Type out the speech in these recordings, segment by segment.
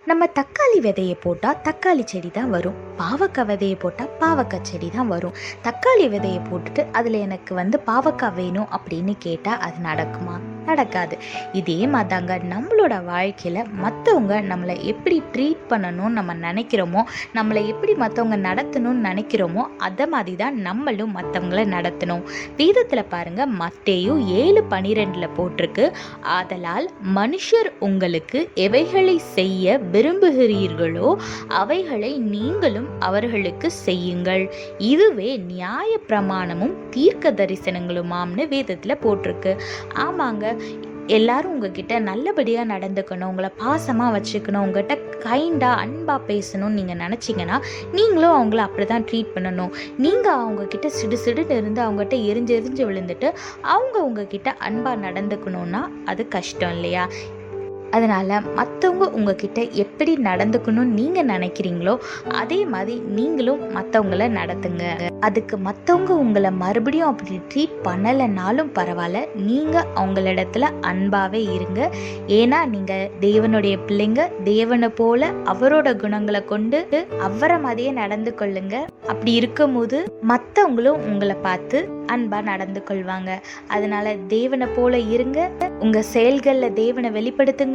நம்ம தக்காளி விதையை போட்டால் தக்காளி செடி தான் வரும், பாவக்காய் விதையை போட்டால் பாவக்காய் செடி தான் வரும். தக்காளி விதையை போட்டுட்டு அதில் எனக்கு பாவக்காய் வேணும் அப்படின்னு கேட்டால் அது நடக்குமா? நடக்காது. இதே மாதிரிதாங்க நம்மளோட வாழ்க்கையில் மற்றவங்க நம்மளை எப்படி ட்ரீட் பண்ணணும்னு நம்ம நினைக்கிறோமோ, நம்மளை எப்படி மற்றவங்க நடத்தணும்னு நினைக்கிறோமோ, அதை மாதிரி தான் நம்மளும் மற்றவங்கள நடத்தணும். வேதத்தில் பாருங்கள், மத்தேயு 7:12 போட்டிருக்கு, ஆதலால் மனுஷர் உங்களுக்கு எவைகளை செய்ய விரும்புகிறீர்களோ அவைகளை நீங்களும் அவர்களுக்கு செய்யுங்கள், இதுவே நியாய பிரமாணமும் தீர்க்க தரிசனங்களுமாம்னு வேதத்தில் போட்டிருக்கு. ஆமாங்க, எல்லாரும் உங்ககிட்ட நல்லபடியாக நடந்துக்கணும், உங்களை பாசமாக வச்சுக்கணும், உங்ககிட்ட கைண்டாக அன்பாக பேசணும்னு நீங்கள் நினச்சிங்கன்னா நீங்களும் அவங்கள அப்படி தான் ட்ரீட் பண்ணணும். நீங்கள் அவங்கக்கிட்ட சிடுன்னு இருந்து அவங்ககிட்ட எரிஞ்சு விழுந்துட்டு அவங்க உங்ககிட்ட அன்பாக நடந்துக்கணுன்னா அது கஷ்டம் இல்லையா? அதனால் மற்றவங்க உங்ககிட்ட எப்படி நடந்துக்கணும்னு நீங்கள் நினைக்கிறீங்களோ அதே மாதிரி நீங்களும் மற்றவங்கள நடத்துங்க. அதுக்கு மற்றவங்க உங்களை மறுபடியும் அப்படி ட்ரீட் பண்ணலைனாலும் பரவாயில்ல, நீங்கள் அவங்களிடத்துல அன்பாகவே இருங்க. ஏன்னா நீங்கள் தேவனுடைய பிள்ளைங்க, தேவனை போல அவரோட குணங்களை கொண்டு அவரை மாதிரியே நடந்து கொள்ளுங்க. அப்படி இருக்கும்போது மற்றவங்களும் உங்களை பார்த்து அன்பாக நடந்து கொள்வாங்க. அதனால தேவனை போல இருங்க, உங்கள் செயல்களில் தேவனை வெளிப்படுத்துங்க,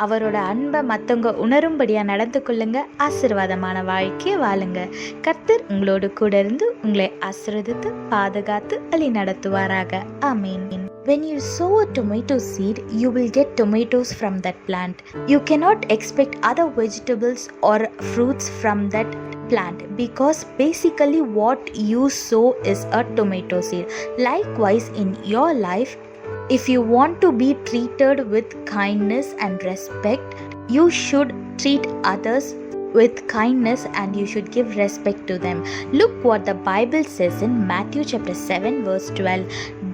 அவரோட அன்பை மற்றவங்க உணரும்படியா நடந்து கொள்ளுங்க. ஆசீர்வாதமான வாழ்க்கையை வாழுங்க. கர்த்தர் உங்களோடு கூட இருந்து உங்களை ஆசீர்வதித்து பாதுகாத்து வழி நடத்துவாராக. ஆமென். When you sow a tomato seed, you will get tomatoes from that plant. You cannot expect other vegetables or fruits from that plant because basically what you sow is a tomato seed. Likewise in your life, if you want to be treated with kindness and respect, you should treat others with kindness and you should give respect to them. Look what the Bible says in Matthew chapter 7 verse 12.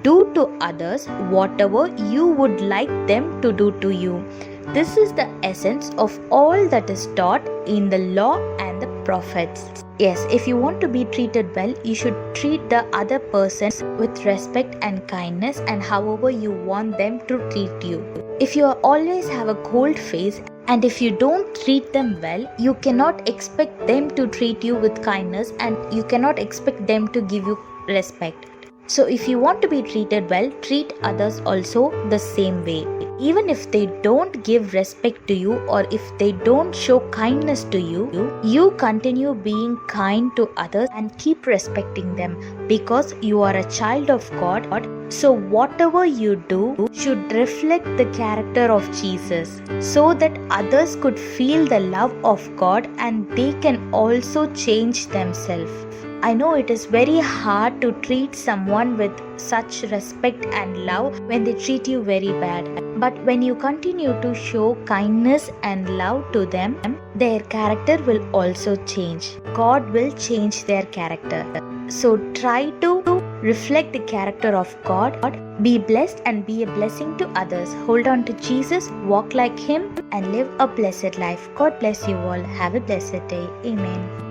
Do to others whatever you would like them to do to you. This is the essence of all that is taught in the law and the prophets. Yes, if you want to be treated well, you should treat the other person with respect and kindness and however you want them to treat you. If you always have a cold face and if you don't treat them well, you cannot expect them to treat you with kindness and you cannot expect them to give you respect. So if you want to be treated well, treat others also the same way. Even if they don't give respect to you or if they don't show kindness to you, you continue being kind to others and keep respecting them because you are a child of God. So whatever you do should reflect the character of Jesus so that others could feel the love of God and they can also change themselves. I know it is very hard to treat someone with such respect and love when they treat you very bad. But when you continue to show kindness and love to them, their character will also change. God will change their character. So try to reflect the character of God. Be blessed and be a blessing to others. Hold on to Jesus, walk like Him and live a blessed life. God bless you all. Have a blessed day. Amen.